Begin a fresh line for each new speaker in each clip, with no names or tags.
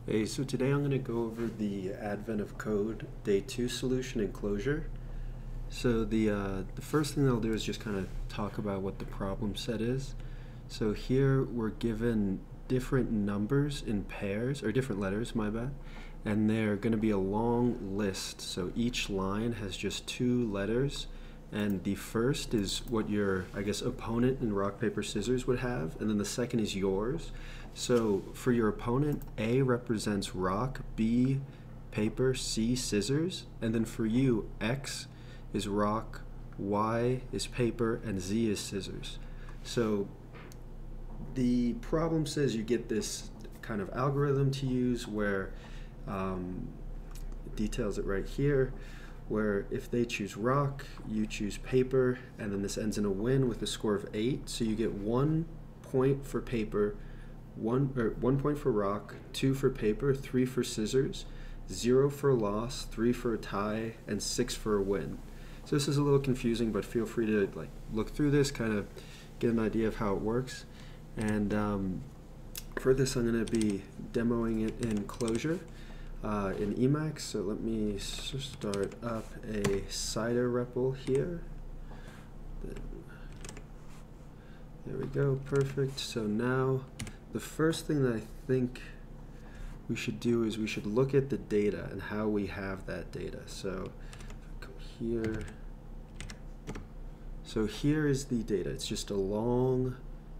Hey, so today I'm going to go over the Advent of Code Day 2 solution in Clojure. So the first thing I'll do is just kind of talk about what the problem set is. So here we're given different numbers in pairs, or different letters, my bad, and they're going to be a long list. So each line has just 2 letters, and the first is what your, I guess, opponent in rock, paper, scissors would have, and then the second is yours. So for your opponent, A represents rock, B paper, C scissors, and then for you, X is rock, Y is paper, and Z is scissors. So the problem says you get this kind of algorithm to use where it details it right here, where if they choose rock, you choose paper, and then this ends in a win with a score of 8. So you get 1 point for paper, 1 point for rock, 2 for paper, 3 for scissors, 0 for a loss, 3 for a tie, and 6 for a win. So this is a little confusing, but feel free to look through this, kind of get an idea of how it works. And for this, I'm going to be demoing it in Clojure in Emacs. So let me start up a cider REPL here. There we go, perfect. So now the first thing that I think we should do is we should look at the data and how we have that data. So come here. So here is the data. It's just a long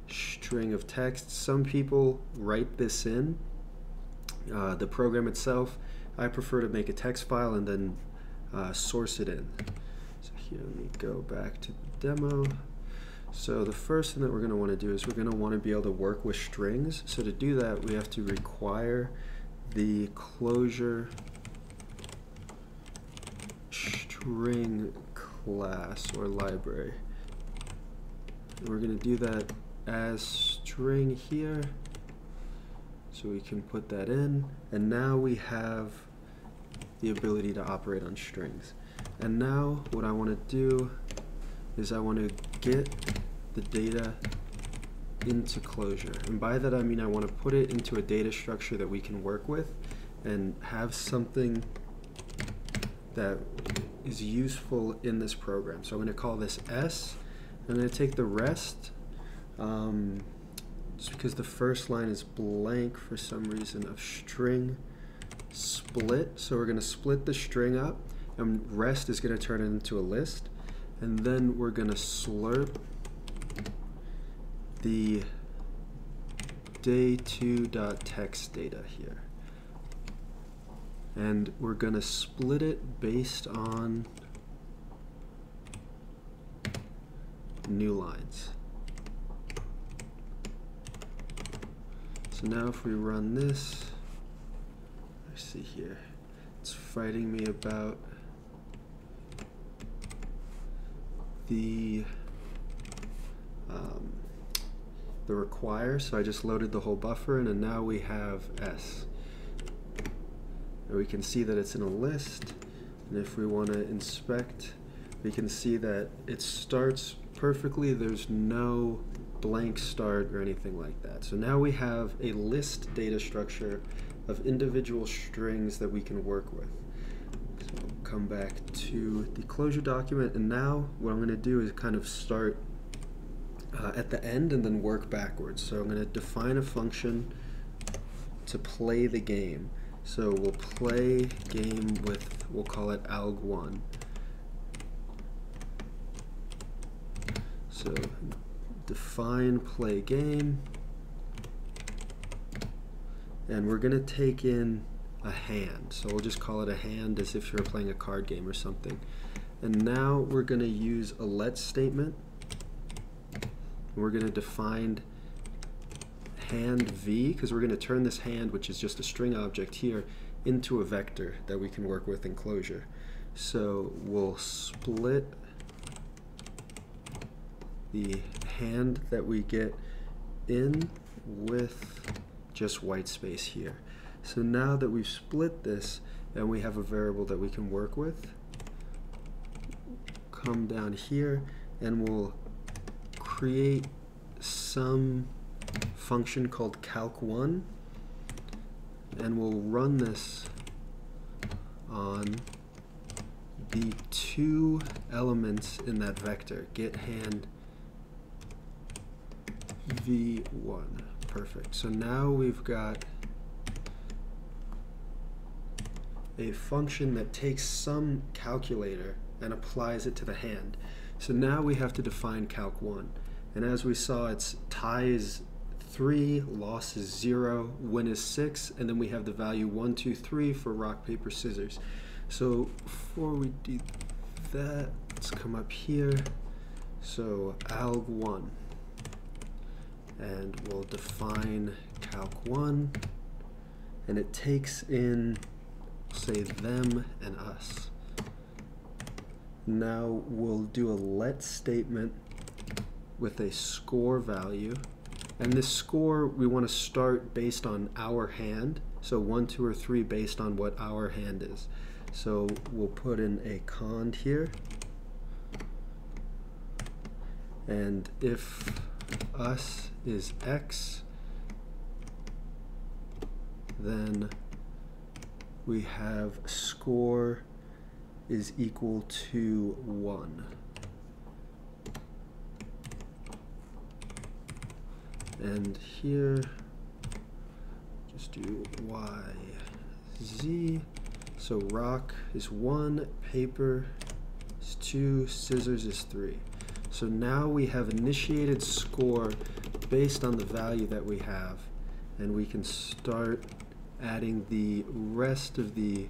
string of text. Some people write this in the program itself. I prefer to make a text file and then source it in. So here, let me go back to the demo. So the first thing that we're going to want to do is we're going to want to be able to work with strings. So to do that, we have to require the Clojure string class or library. And we're going to do that as string here. So we can put that in. And now we have the ability to operate on strings. And now what I want to do is I want to get the data into Clojure. And by that I mean I want to put it into a data structure that we can work with and have something that is useful in this program. So I'm going to call this S. I'm going to take the rest, just because the first line is blank for some reason, of string split. So we're going to split the string up, and rest is going to turn it into a list. And then we're going to slurp the day2.text data here. And we're going to split it based on new lines. So now if we run this, let's see here, it's fighting me about the require, so I just loaded the whole buffer in, and now we have S. And we can see that it's in a list, and if we want to inspect, we can see that it starts perfectly. There's no blank start or anything like that. So now we have a list data structure of individual strings that we can work with. So I'll come back to the Clojure document, and now what I'm going to do is kind of start at the end and then work backwards. So I'm going to define a function to play the game. So we'll play game with, we'll call it alg1. So define play game, and we're going to take in a hand. So we'll just call it a hand as if you're playing a card game or something. And now we're going to use a let statement. We're going to define hand v, because we're going to turn this hand, which is just a string object here, into a vector that we can work with in Clojure. So we'll split the hand that we get in with just white space here. So now that we've split this and we have a variable that we can work with, come down here and we'll create some function called calc1 and we'll run this on the two elements in that vector, get hand v1. Perfect. So now we've got a function that takes some calculator and applies it to the hand. So now we have to define calc1. And as we saw, it's tie is 3, loss is 0, win is 6, and then we have the value 1, 2, 3 for rock, paper, scissors. So before we do that, let's come up here. So alg1, and we'll define calc1, and it takes in, say, them and us. Now we'll do a let statement with a score value, and this score we want to start based on our hand, so 1, 2, or 3 based on what our hand is. So we'll put in a cond here, and if us is x, then we have score is equal to 1. And here, just do y, z. So rock is 1, paper is 2, scissors is 3. So now we have initiated score based on the value that we have, and we can start adding the rest of the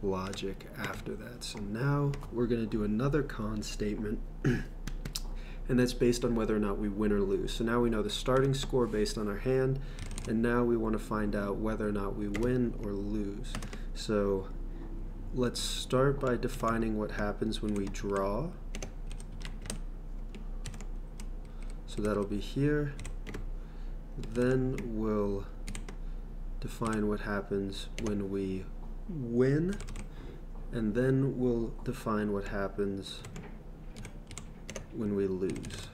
logic after that. So now we're going to do another cond statement, and that's based on whether or not we win or lose. So now we know the starting score based on our hand, and now we want to find out whether or not we win or lose. So let's start by defining what happens when we draw. So that'll be here. Then we'll define what happens when we win, and then we'll define what happens when we lose.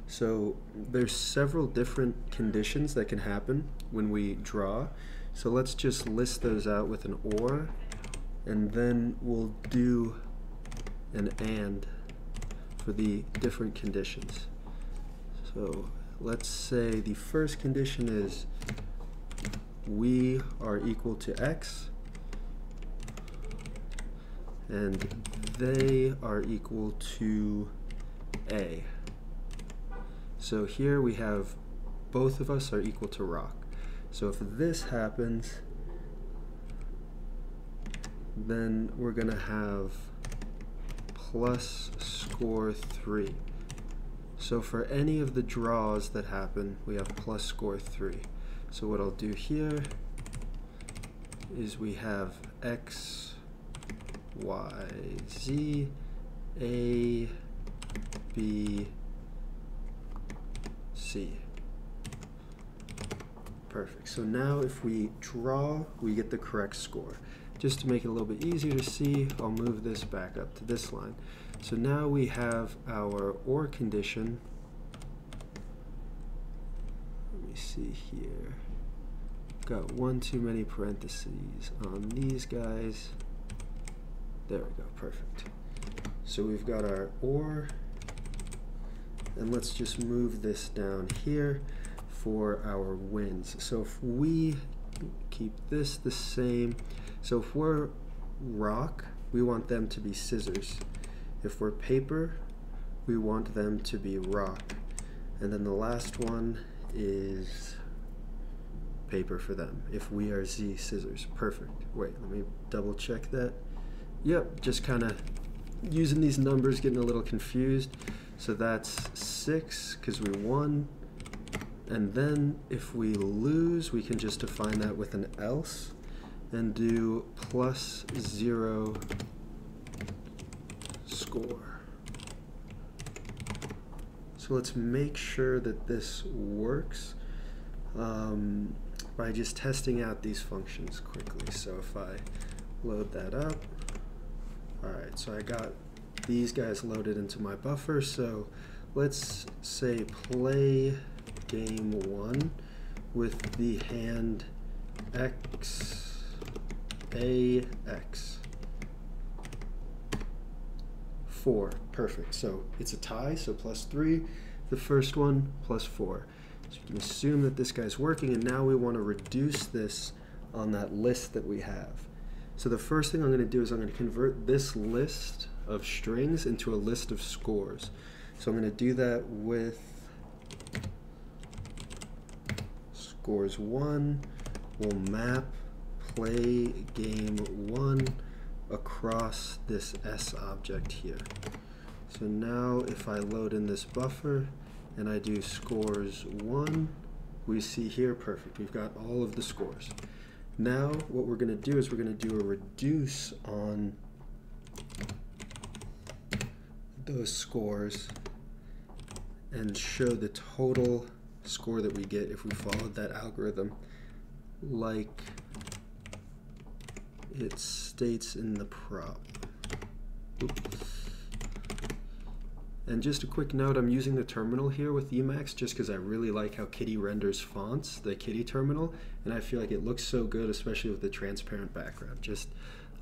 So there's several different conditions that can happen when we draw. So let's just list those out with an or, and then we'll do an and for the different conditions. So let's say the first condition is we are equal to x, and they are equal to a. So here we have both of us are equal to rock. So if this happens, then we're going to have plus score 3. So for any of the draws that happen, we have plus score 3. So what I'll do here is we have x, y, z, a, b, c. Perfect. So now if we draw, we get the correct score. Just to make it a little bit easier to see, I'll move this back up to this line. So now we have our or condition. Let me see here. Got one too many parentheses on these guys. There we go, perfect. So we've got our or, and let's just move this down here for our wins. So if we keep this the same, so if we're rock, we want them to be scissors. If we're paper, we want them to be rock. And then the last one is paper for them. If we are Z, scissors. Perfect. Wait, let me double check that. Yep, just kind of using these numbers, getting a little confused. So that's 6 because we won. And then if we lose, we can just define that with an else and do plus 0 score. So let's make sure that this works by just testing out these functions quickly. So if I load that up, all right, so I got these guys loaded into my buffer. So let's say play game 1 with the hand x, a, x. 4, perfect. So it's a tie, so +3. The first one, +4. So you can assume that this guy's working, and now we want to reduce this on that list that we have. So the first thing I'm going to do is I'm going to convert this list of strings into a list of scores. So I'm going to do that with scores1. We'll map play game 1 across this S object here. So now if I load in this buffer and I do scores1, we see here, perfect, we've got all of the scores. Now what we're going to do is we're going to do a reduce on those scores and show the total score that we get if we followed that algorithm like it states in the problem. Oops. And just a quick note, I'm using the terminal here with Emacs just because I really like how Kitty renders fonts, the Kitty terminal, and I feel like it looks so good, especially with the transparent background. Just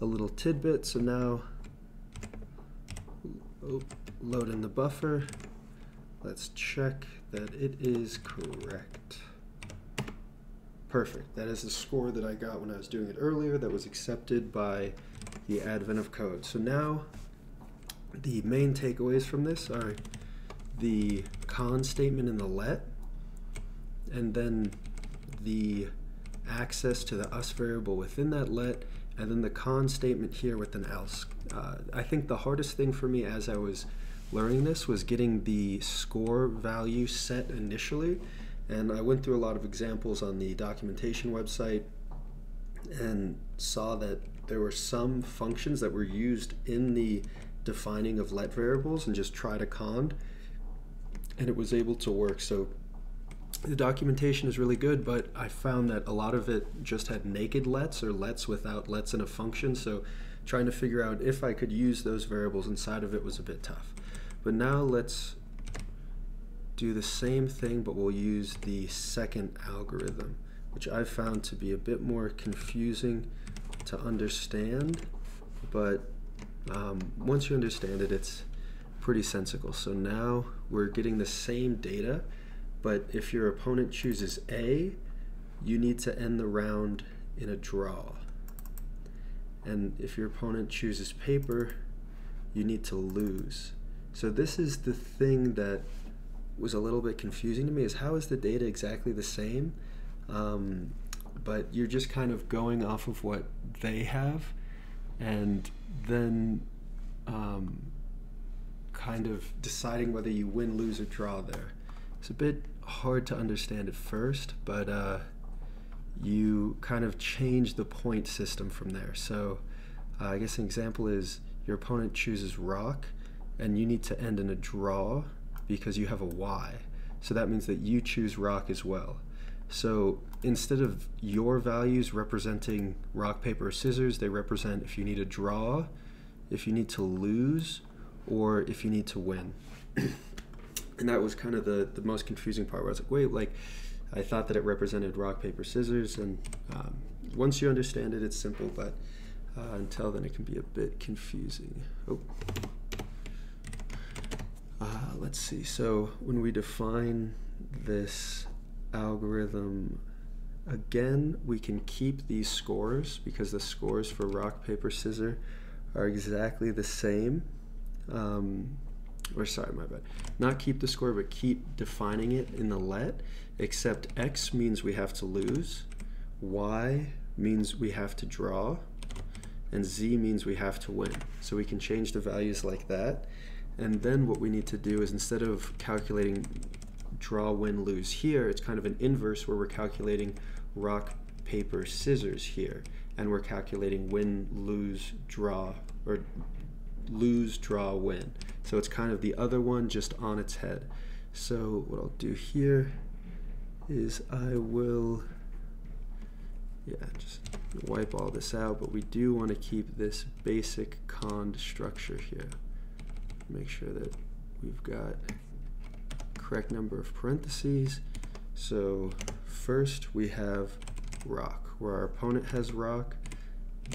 a little tidbit. So now, load in the buffer. Let's check that it is correct. Perfect. That is the score that I got when I was doing it earlier that was accepted by the advent of code. So now the main takeaways from this are the con statement in the let, and then the access to the us variable within that let, and then the con statement here with an else. I think the hardest thing for me as I was learning this was getting the score value set initially. And I went through a lot of examples on the documentation website and saw that there were some functions that were used in the defining of let variables and just tried a con, and it was able to work. So the documentation is really good, but I found that a lot of it just had naked lets or lets without lets in a function. So trying to figure out if I could use those variables inside of it was a bit tough. But now let's do the same thing, but we'll use the second algorithm, which I've found to be a bit more confusing to understand, but once you understand it, it's pretty sensical. So now we're getting the same data, but if your opponent chooses A, you need to end the round in a draw. And if your opponent chooses paper, you need to lose. So this is the thing that was a little bit confusing to me, is how is the data exactly the same, but you're just kind of going off of what they have, and then kind of deciding whether you win, lose, or draw there. It's a bit hard to understand at first, but you kind of change the point system from there. So I guess an example is your opponent chooses rock, and you need to end in a draw because you have a Y. So that means that you choose rock as well. So instead of your values representing rock, paper, or scissors, they represent if you need a draw, if you need to lose, or if you need to win. And that was kind of the most confusing part, where I was like, wait, like, I thought that it represented rock, paper, scissors, and once you understand it, it's simple, but until then it can be a bit confusing. Let's see, so when we define this algorithm again, we can keep these scores because the scores for rock, paper, scissors are exactly the same. Or sorry, my bad. Not keep the score, but keep defining it in the let, except X means we have to lose, Y means we have to draw, and Z means we have to win. So we can change the values like that. And then what we need to do is, instead of calculating draw, win, lose here, it's kind of an inverse where we're calculating rock, paper, scissors here. And we're calculating win, lose, draw, or lose, draw, win. So it's kind of the other one just on its head. So what I'll do here is I will, just wipe all this out, but we do want to keep this basic cond structure here. Make sure that we've got correct number of parentheses. So first we have rock. Where our opponent has rock,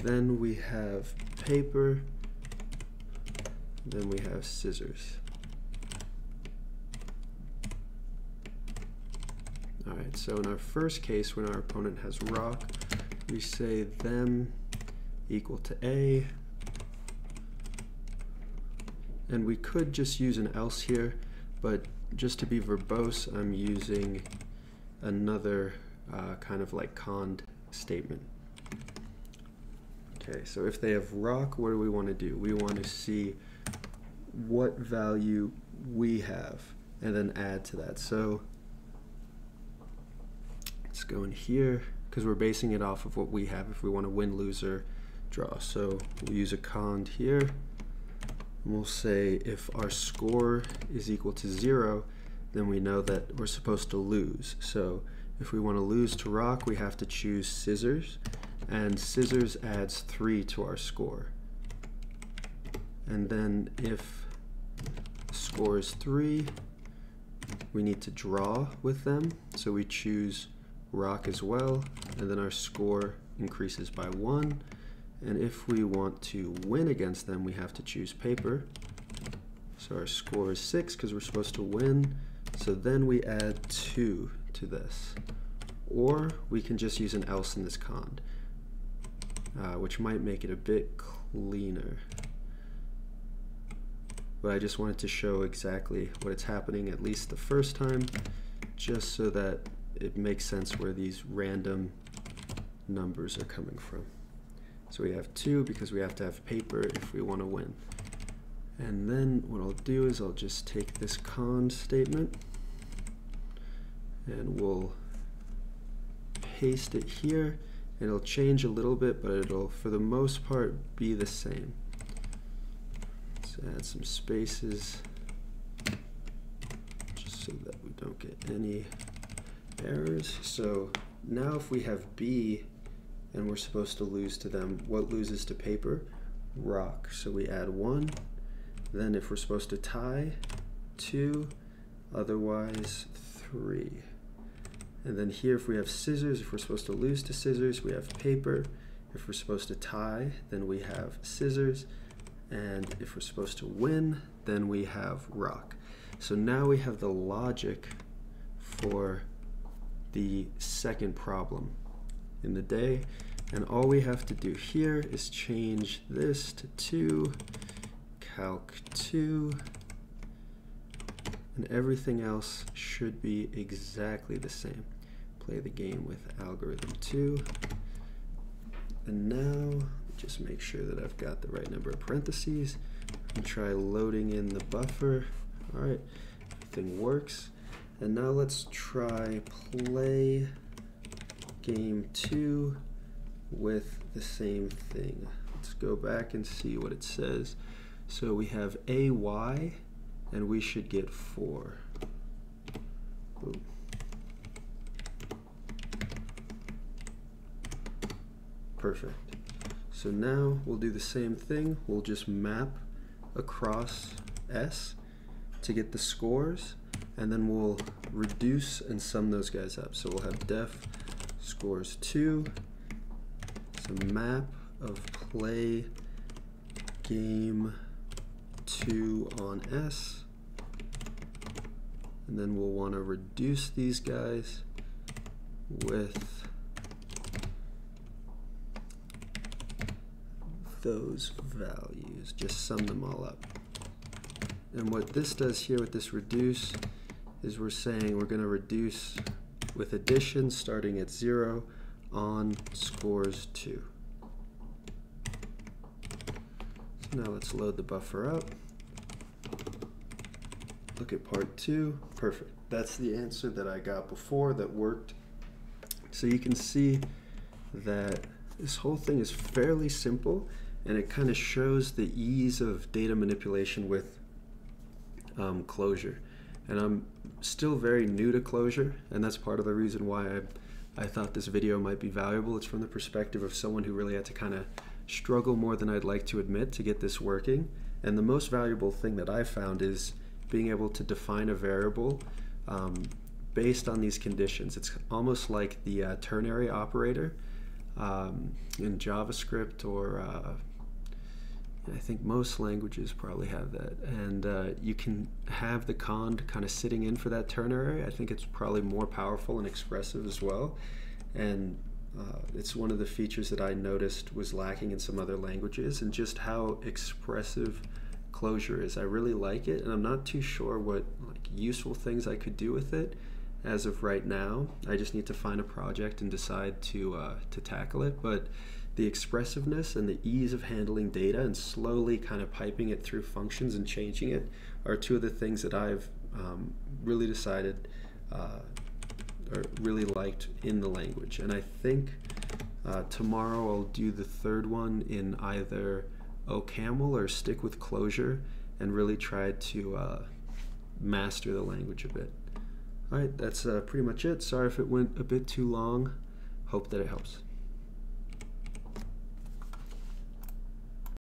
then we have paper, then we have scissors. Alright, so in our first case, when our opponent has rock, we say them equal to A, and we could just use an else here, but just to be verbose, I'm using another kind of like cond statement. Okay, so if they have rock, what do we want to do? We want to see what value we have and then add to that. So let's go in here because we're basing it off of what we have if we want to win, lose, or draw. So we'll use a cond here. And we'll say if our score is equal to 0, then we know that we're supposed to lose. So if we want to lose to rock, we have to choose scissors, and scissors adds 3 to our score. And then if the score is 3, we need to draw with them, so we choose rock as well, and then our score increases by 1. And if we want to win against them, we have to choose paper. So our score is 6 because we're supposed to win, so then we add 2 to this. Or we can just use an else in this cond, which might make it a bit cleaner. But I just wanted to show exactly what it's happening at least the first time, just so that it makes sense where these random numbers are coming from. So we have 2 because we have to have paper if we want to win. And then what I'll do is I'll just take this cond statement and we'll paste it here. It'll change a little bit, but it'll for the most part be the same. Let's add some spaces just so that we don't get any errors. So now if we have B and we're supposed to lose to them, what loses to paper? Rock. So we add 1. Then if we're supposed to tie, 2, otherwise 3. And then here if we have scissors, if we're supposed to lose to scissors, we have paper. If we're supposed to tie, then we have scissors. And if we're supposed to win, then we have rock. So now we have the logic for the second problem in the day. And all we have to do here is change this to 2, calc 2, and everything else should be exactly the same. Play the game with algorithm 2. And now just make sure that I've got the right number of parentheses and try loading in the buffer. All right, everything works. And now let's try play game 2 with the same thing. Let's go back and see what it says. So we have AY, and we should get 4. Ooh. Perfect. So now we'll do the same thing. We'll just map across S to get the scores, and then we'll reduce and sum those guys up. So we'll have def scores 2. It's a map of play game 2 on S. And then we'll want to reduce these guys with those values, just sum them all up. And what this does here with this reduce is we're saying we're going to reduce with addition starting at 0 on scores 2. So now let's load the buffer up. Look at part 2. Perfect. That's the answer that I got before that worked. So you can see that this whole thing is fairly simple, and it kind of shows the ease of data manipulation with Clojure. And I'm still very new to Clojure, and that's part of the reason why I thought this video might be valuable. It's from the perspective of someone who really had to kind of struggle more than I'd like to admit to get this working. And the most valuable thing that I found is being able to define a variable based on these conditions. It's almost like the ternary operator in JavaScript, or I think most languages probably have that. And you can have the cond kind of sitting in for that ternary. I think it's probably more powerful and expressive as well. And it's one of the features that I noticed was lacking in some other languages, and just how expressive Clojure is. I really like it, and I'm not too sure what useful things I could do with it as of right now. I just need to find a project and decide to tackle it. But the expressiveness and the ease of handling data and slowly kind of piping it through functions and changing it are two of the things that I've really decided or really liked in the language. And I think tomorrow I'll do the third one in either OCaml or stick with Clojure and really try to master the language a bit. Alright, that's pretty much it. Sorry if it went a bit too long. Hope that it helps.